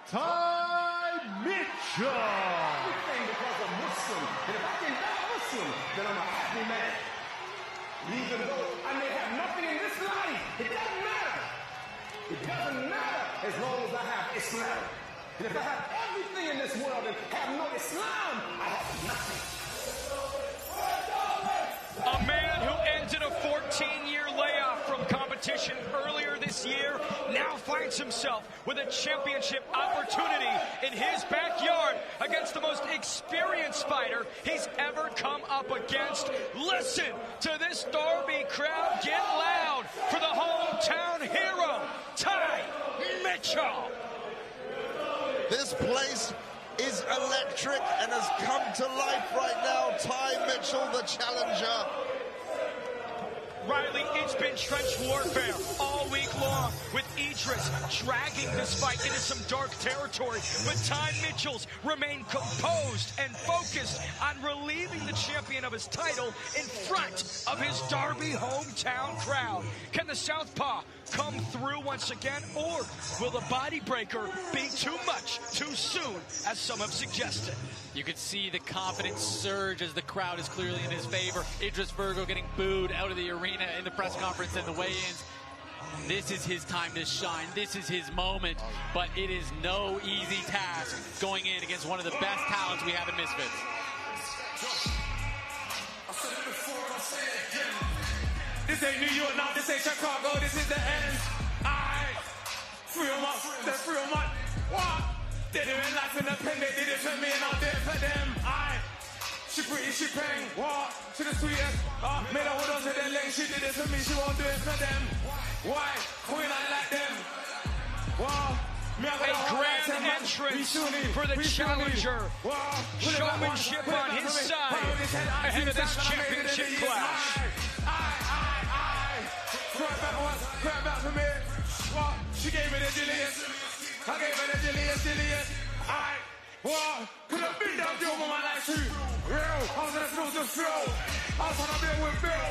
Ty Mitchell. Everything because I'm Muslim. And if I can die Muslim, then I'm a happy man. Even though I may have nothing in this life, it doesn't matter. It doesn't matter as long as I have Islam. And if I have everything in this world and have no Islam, I have nothing. A man who ended a 14-year layoff from competition earlier this year now finds himself with a championship opportunity in his backyard against the most experienced fighter he's ever come up against. Listen to this Derby crowd get loud for the hometown hero, Ty Mitchell. This place is electric and has come to life right now. Ty Mitchell, the challenger. Riley, it's been trench warfare all week long with Idris dragging this fight into some dark territory. But Ty Mitchell's remained composed and focused on relieving the champion of his title in front of his Derby hometown crowd. Can the Southpaw come through once again, or will the body breaker be too much too soon, as some have suggested? You can see the confidence surge as the crowd is clearly in his favor. Idris Virgo getting booed out of the arena in the press conference and the weigh-ins. This is his time to shine. This is his moment, but it is no easy task going in against one of the best talents we have in Misfits. This ain't New York, now this ain't Chicago, this is the end. Free 'em up, that's free 'em up. What? They doing life independent, they did it for me and I'll do it for them. She pretty, she paying, what? She the sweetest. Made her hold on to their legs, she did it for me, she won't do it for them. Why? We not like them. Wow. A grand entrance for the challenger. Showmanship on his side ahead of this championship clash. Grab back for me. What? She gave me the Julius. I gave her the Julius. What? Could have beat that deal with my life too. Real. I was in the field just Phil. I was on a bit with Bill.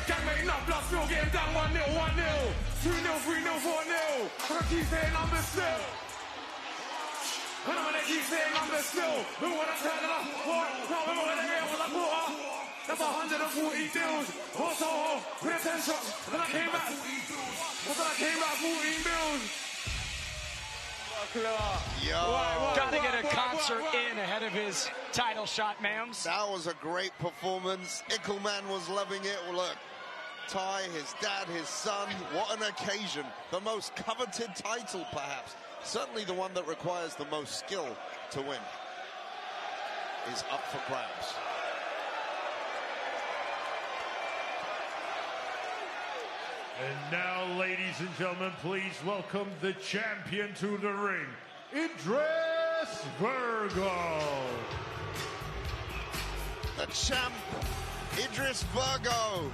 Can't make enough blood spill. Getting down 1-0, 1-0. 2-0, 3-0, 4-0. I'm gonna keep saying number still. And I'm gonna keep saying number still. Who wanna turn it up? What? No, remember when the game was a quarter? That's 140 deals. Also, with a 10 shots. Then I came back. Then I came back 14 bills. Gotta get a concert in ahead of his title shot, ma'ams. That was a great performance. Ickleman was loving it. Well, look, Ty, his dad, his son, what an occasion. The most coveted title, perhaps. Certainly the one that requires the most skill to win is up for grabs. And now, ladies and gentlemen, please welcome the champion to the ring, Idris Virgo. The champ, Idris Virgo.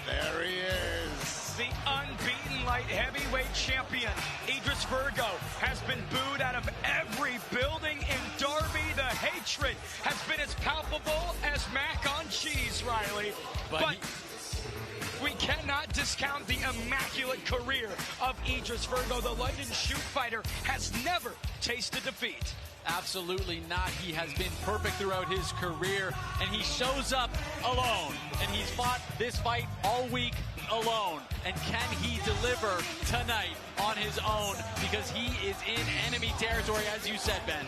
There he is. The unbeaten light heavyweight champion, Idris Virgo, has been booed out of every building in Derby. The hatred has been as palpable as mac on cheese, Riley. But we cannot discount the immaculate career of Idris Virgo. The London shoot fighter has never tasted defeat. Absolutely not. He has been perfect throughout his career, and he shows up alone. And he's fought this fight all week alone. And can he deliver tonight on his own? Because he is in enemy territory, as you said, Ben.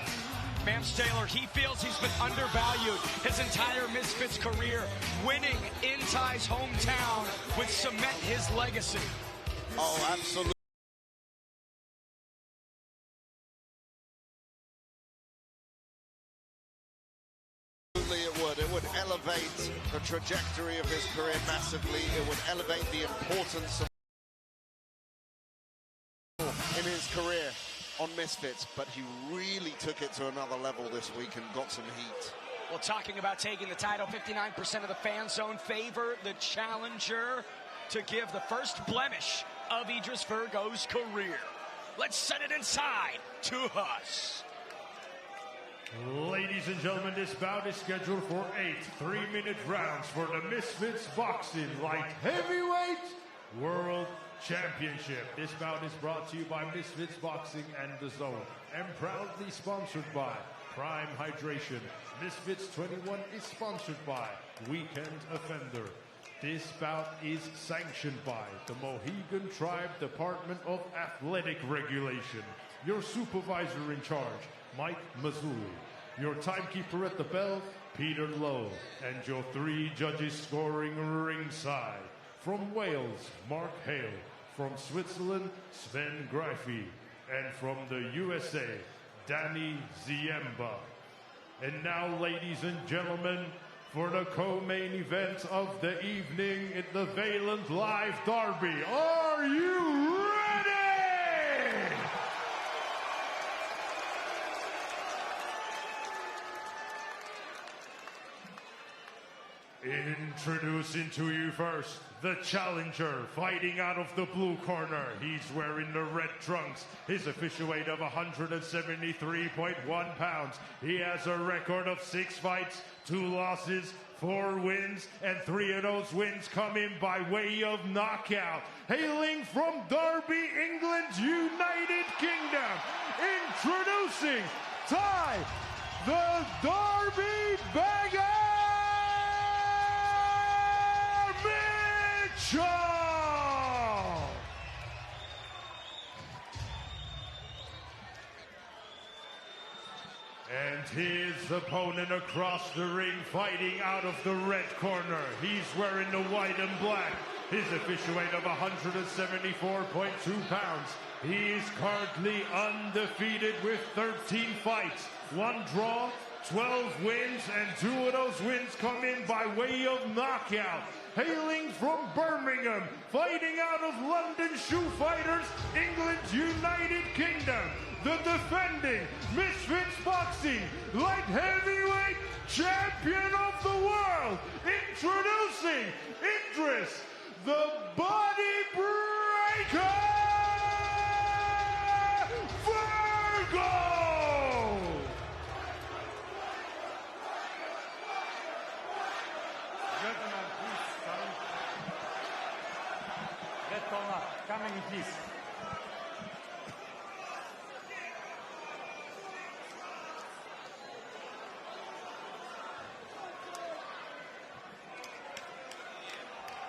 Mams Taylor, he feels he's been undervalued his entire Misfits career. Winning in Ty's hometown would cement his legacy. Oh, absolutely. It would elevate the trajectory of his career massively. It would elevate the importance of in his career on Misfits, but he really took it to another level this week and got some heat. Well, talking about taking the title, 59% of the fan zone favor the challenger to give the first blemish of Idris Virgo's career. Let's send it inside to us. Ladies and gentlemen, this bout is scheduled for 8 3-minute rounds for the Misfits Boxing Light Heavyweight World Championship. This bout is brought to you by Misfits Boxing and The Zone, and proudly sponsored by Prime Hydration. Misfits 21 is sponsored by Weekend Offender. This bout is sanctioned by the Mohegan Tribe Department of Athletic Regulation. Your supervisor in charge, Mike Mazzulli. Your timekeeper at the bell, Peter Lowe. And your 3 judges scoring ringside. From Wales, Mark Hale. From Switzerland, Sven Greifi. And from the USA, Danny Ziemba. And now, ladies and gentlemen, for the co-main event of the evening in the Valent Live Derby. Are you ready? Introducing to you first, the challenger, fighting out of the blue corner. He's wearing the red trunks. His official weight of 173.1 pounds. He has a record of 6 fights, 2 losses, 4 wins, and 3 of those wins come in by way of knockout. Hailing from Derby, England's United Kingdom, introducing Ty the Derby Bagger Mitchell! And his opponent across the ring, fighting out of the red corner. He's wearing the white and black. His official weight of 174.2 pounds. He is currently undefeated with 13 fights, 1 draw, 12 wins, and 2 of those wins come in by way of knockout. Hailing from Birmingham, fighting out of London Shoe Fighters, England's United Kingdom, the defending Misfits Boxing Light Heavyweight Champion of the World, introducing Idris, the Body Breaker Virgo! Gentlemen, please come. Red corner, coming in, please.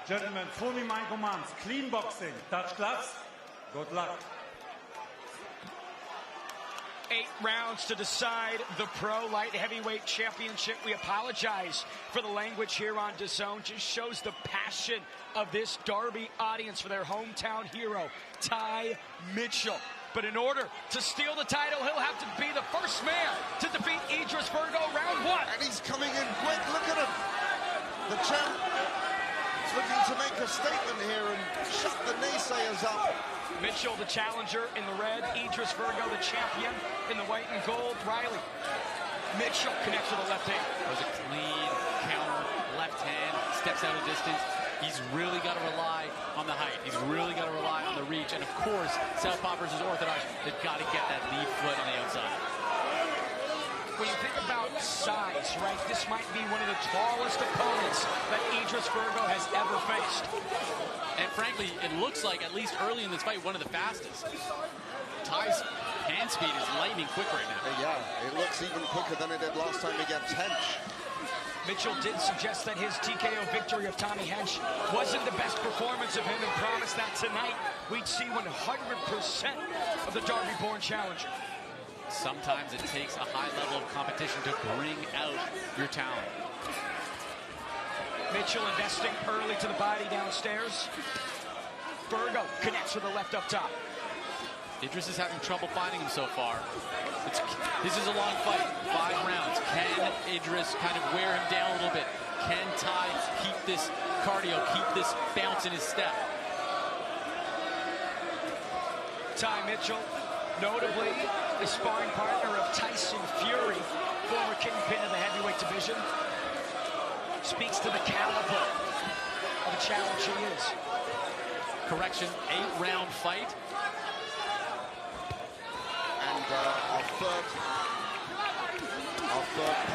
Gentlemen, follow me my commands. Clean boxing, touch gloves. Good luck. 8 rounds to decide the Pro Light Heavyweight Championship. We apologize for the language here on DAZN. Just shows the passion of this Derby audience for their hometown hero, Ty Mitchell. But in order to steal the title, he'll have to be the first man to defeat Idris Virgo round 1. And he's coming in quick. Look at him. The champ is looking to make a statement here and shut the naysayers up. Mitchell, the challenger, in the red. Idris Virgo, the champion, in the white and gold. Riley. Mitchell connects with the left hand. That was a clean counter, left hand, steps out of distance. He's really got to rely on the height. He's really got to rely on the reach. And of course, Southpaw versus Orthodox, they've got to get that lead foot on the outside. When you think about size, right, this might be one of the tallest opponents that Idris Virgo has ever faced. And frankly, it looks like, at least early in this fight, one of the fastest. Ty's hand speed is lightning quick right now. Yeah, it looks even quicker than it did last time against Hench. Mitchell did suggest that his TKO victory of Tommy Hench wasn't the best performance of him and promised that tonight we'd see 100% of the Derby-born challenger. Sometimes it takes a high level of competition to bring out your talent. Mitchell investing early to the body downstairs. Virgo connects with the left up top. Idris is having trouble finding him so far. This is a long fight, 5 rounds. Can Idris kind of wear him down a little bit? Can Ty keep this cardio, keep this bounce in his step? Ty Mitchell, notably the sparring partner of Tyson Fury, former kingpin of the heavyweight division, speaks to the caliber of the challenge he is. Correction, 8-round fight. And our third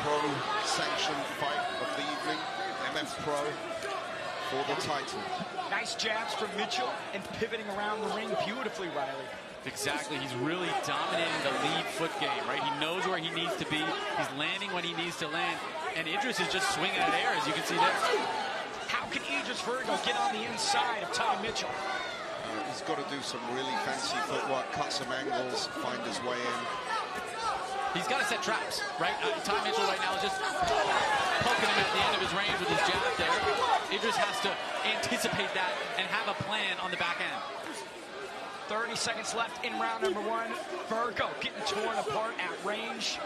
pro-sanctioned fight of the evening, MF Pro. for the title. Nice jabs from Mitchell and pivoting around the ring beautifully, Riley. Exactly. He's really dominating the lead foot game, right? He knows where he needs to be. He's landing when he needs to land. And Idris is just swinging at air, as you can see there. How can Idris Virgo get on the inside of Ty Mitchell? He's got to do some really fancy footwork, cut some angles, find his way in. He's got to set traps, right? Ty Mitchell right now is just poking him at the end of his range with his jab there. Idris has to anticipate that and have a plan on the back end. 30 seconds left in round number 1. Virgo getting torn apart at range.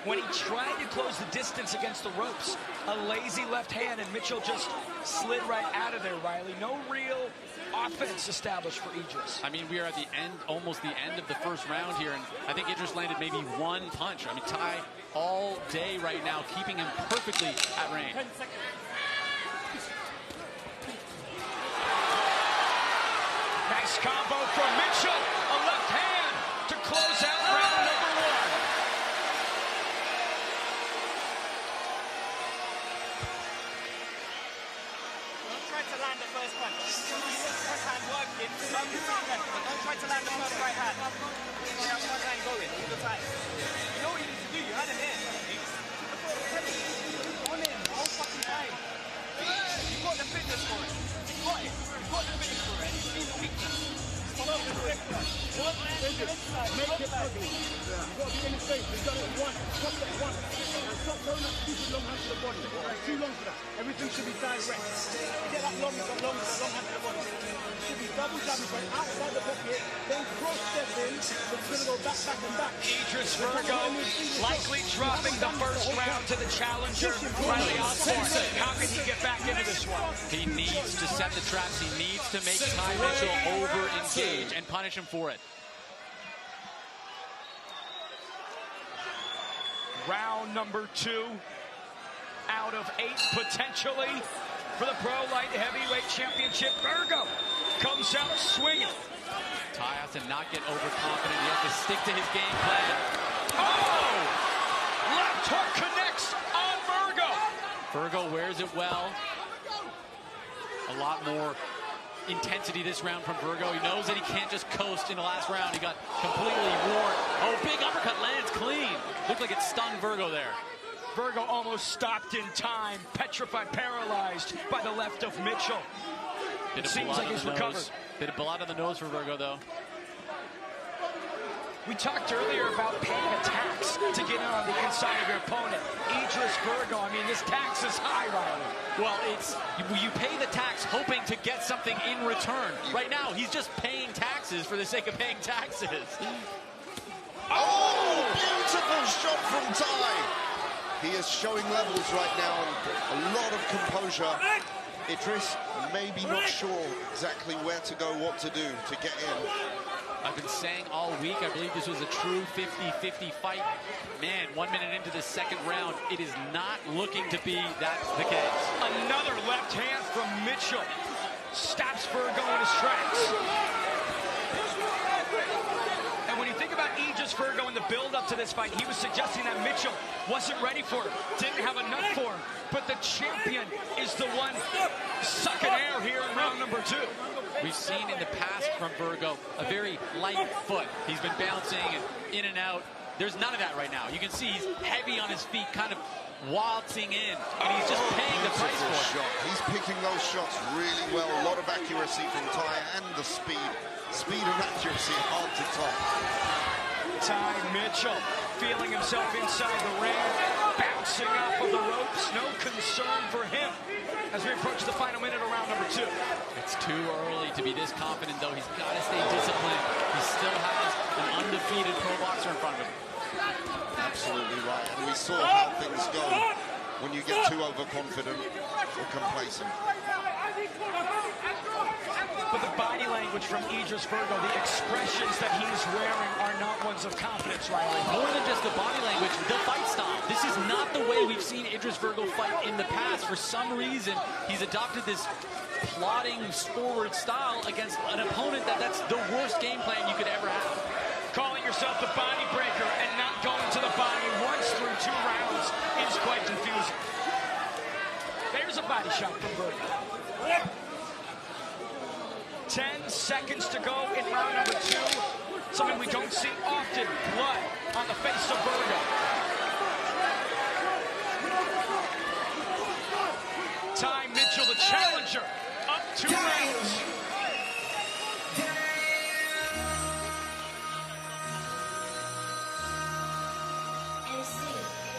When he tried to close the distance against the ropes, a lazy left hand, and Mitchell just slid right out of there, Riley. No real offense established for Idris. I mean, we are at the end, almost the end of the first round here, and I think Idris landed maybe one punch. I mean, Ty all day right now, keeping him perfectly at range. Nice combo from Mitchell. A left hand to close out round number 1. Don't try to land the first punch. First hand working, don't try to land the first right hand. You have one hand going all the time. You know what you need to do, you had it there. On it, the whole fucking time. You got the fitness for it. You got it. You got the fitness for it. You need the weakness. Follow the exercise. Make it ugly. You've got to be in his face. He's done it once. Stop that once. And stop throwing that stupid long hand to the body. That's too long for that. Everything should be direct. You get that long hand to the body. It should be double jabbing from outside the pocket, then cross step in. It's going to go back, back, and back. Idris Virgo likely dropping the first round to the challenger, Riley Osborne. How can he get back into this one? He needs to set the traps. He needs to make Ty Mitchell over-engage and punish him for it. Round number 2 out of 8 potentially for the Pro Light Heavyweight Championship. Virgo comes out swinging. Ty has to not get overconfident. He has to stick to his game plan. Oh! Left hook connects on Virgo. Virgo wears it well. A lot more intensity this round from Virgo. He knows that he can't just coast in the last round. He got completely worn. Oh, big uppercut lands clean. Looked like it stung Virgo there. Virgo almost stopped in time, petrified, paralyzed by the left of Mitchell. It seems like he's recovered. Bit of blood on the nose for Virgo, though. We talked earlier about paying a tax to get in on the inside of your opponent. Idris Virgo, I mean, this tax is high, Riley. Well, it's you pay the tax hoping to get something in return. Right now, he's just paying taxes for the sake of paying taxes. Oh, beautiful shot from Ty. He is showing levels right now and a lot of composure. Idris maybe not sure exactly where to go, what to do to get in. I've been saying all week, I believe this was a true 50-50 fight. Man, 1 minute into the second round, it is not looking to be that's the case. Another left hand from Mitchell. Stops Virgo in his tracks. And when you think about Idris Virgo in the build-up to this fight, he was suggesting that Mitchell wasn't ready for it, didn't have enough for him. But the champion is the one sucking air here in round number 2. We've seen in the past from Virgo a very light foot. He's been bouncing and in and out. There's none of that right now. You can see he's heavy on his feet, kind of waltzing in, and he's just paying the price for it. He's picking those shots really well. A lot of accuracy from Ty and the speed. Speed and accuracy hard to top. Ty Mitchell feeling himself inside the ring, bouncing off of the ropes. No concern for him as we approach the final minute of round number 2. It's too early to be this confident, though. He's got to stay disciplined. He still has an undefeated pro boxer in front of him. Absolutely right. And we saw how things go when you get too overconfident or complacent. But the body language from Idris Virgo, the expressions that he's wearing are not ones of confidence, Riley. More than just the body language, the fight style. This is not the way we've seen Idris Virgo fight in the past. For some reason, he's adopted this plodding forward style against an opponent that's the worst game plan you could ever have. Calling yourself the body breaker and not going to the body once through 2 rounds is quite confusing. There's a Good body shot from Virgo. 10 seconds to go in round number 2. Something we don't see often. Blood on the face of Virgo. Ty Mitchell, the challenger, up 2 rounds.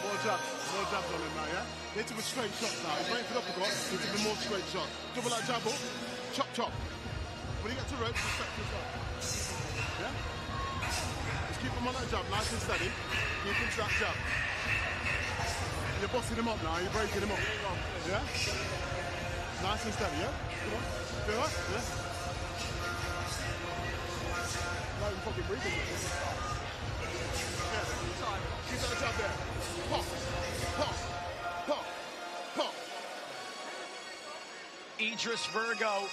More jabs on him now, yeah? They took a straight shot now. He's waiting for the uppercut. He took a more straight shot. Double that jab up. Chop, chop. When he gets to ropes, respect yourself. Yeah? Just keep him on that jab, nice and steady. Keep him to that jab. You're bossing him up now. You're breaking him up. Yeah? Nice and steady, yeah? Come on. Feel that? Yeah? Not even fucking breathing. Yeah. Keep that jab there. Pop. Pop. Pop. Pop. Idris Virgo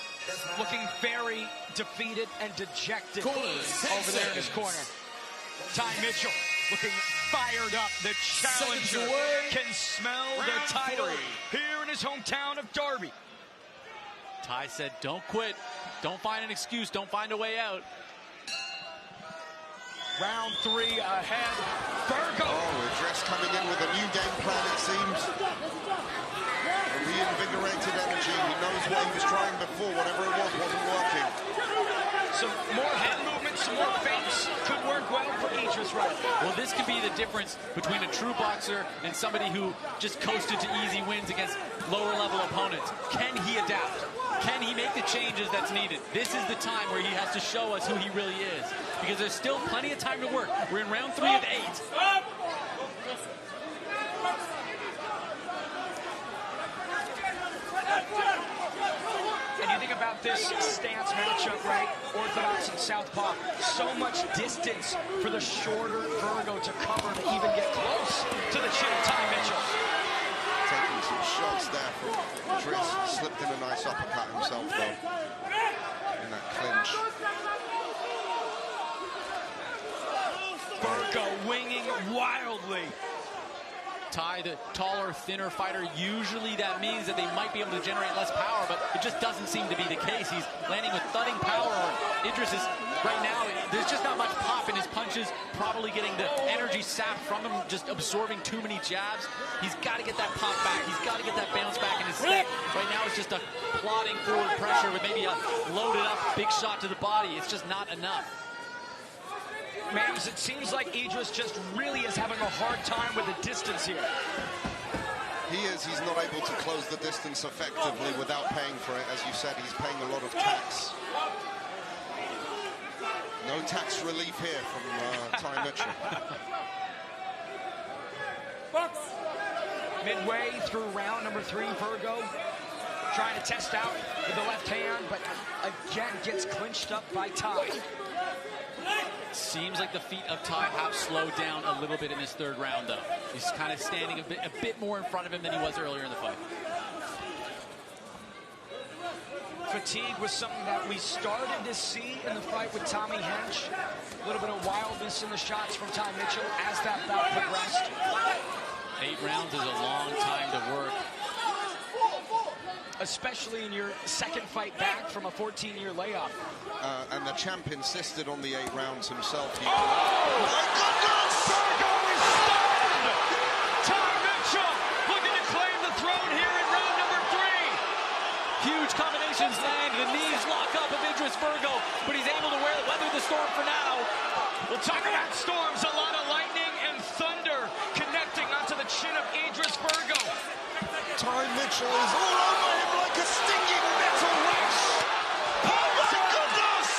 looking very defeated and dejected over there in his corner. Ty Mitchell looking fired up. The challenger can smell the title here in his hometown of Derby. Ty said, don't quit. Don't find an excuse. Don't find a way out. Round 3 ahead. Virgo. Oh, Idris coming in with a new game plan, it seems. A reinvigorated energy. He knows what he was trying before. Whatever it was wasn't working. Some more head movements, some more feints could work well for Idris right now. Well, this could be the difference between a true boxer and somebody who just coasted to easy wins against lower-level opponents. Can he adapt? Can he make the changes that's needed? This is the time where he has to show us who he really is, because there's still plenty of time to work. We're in round 3 of 8. And you think about this stance matchup, right? Orthodox and southpaw. So much distance for the shorter Virgo to cover to even get close to the chin of Ty Mitchell. Taking some shots there from Idris. Slipped in a nice uppercut himself, though, in that clinch. Virgo winging wildly. Ty, the taller, thinner fighter, usually that means that they might be able to generate less power, but it just doesn't seem to be the case. He's landing with thudding power. Idris is, right now, there's just not much pop in his punches, probably getting the energy sapped from him, just absorbing too many jabs. He's got to get that pop back. He's got to get that bounce back in his step. Right now, it's just a plodding forward pressure with maybe a loaded up big shot to the body. It's just not enough. Mams, it seems like Idris just really is having a hard time with the distance here. He is. He's not able to close the distance effectively without paying for it. As you said, he's paying a lot of tax. No tax relief here from Ty Mitchell. Midway through round number 3, Virgo trying to test out with the left hand, but again gets clinched up by Ty. Seems like the feet of Ty have slowed down a little bit in this 3rd round, though. He's kind of standing a bit more in front of him than he was earlier in the fight. Fatigue was something that we started to see in the fight with Tommy Hench. A little bit of wildness in the shots from Ty Mitchell as that bout progressed. 8 rounds is a long time to work. Especially in your 2nd fight back from a 14-year layoff. And the champ insisted on the 8 rounds himself. Oh, my goodness! Virgo is stunned! Ty Mitchell looking to claim the throne here in round number 3. Huge combinations land. The knees lock up of Idris Virgo, but he's able to weather the storm for now. We'll talk about storms. A lot of lightning and thunder connecting onto the chin of Idris Virgo. Ty Mitchell is all over him like a stinging metal wish. Oh my goodness!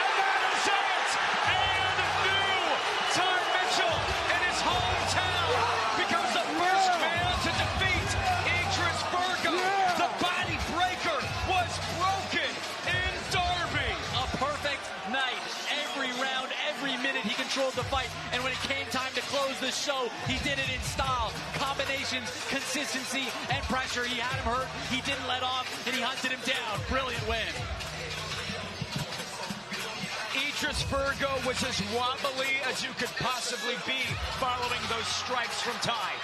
And that is it! And new Ty Mitchell in his hometown becomes the first man to defeat Idris Virgo. The body breaker was broken in Derby. A perfect night. Every round, every minute he controlled the fight. And when it came time to close the show, he did it in style. Combinations, consistency, and pressure. He had him hurt. He didn't let off, and he hunted him down. Brilliant win. Idris Virgo was as wobbly as you could possibly be following those strikes from Ty.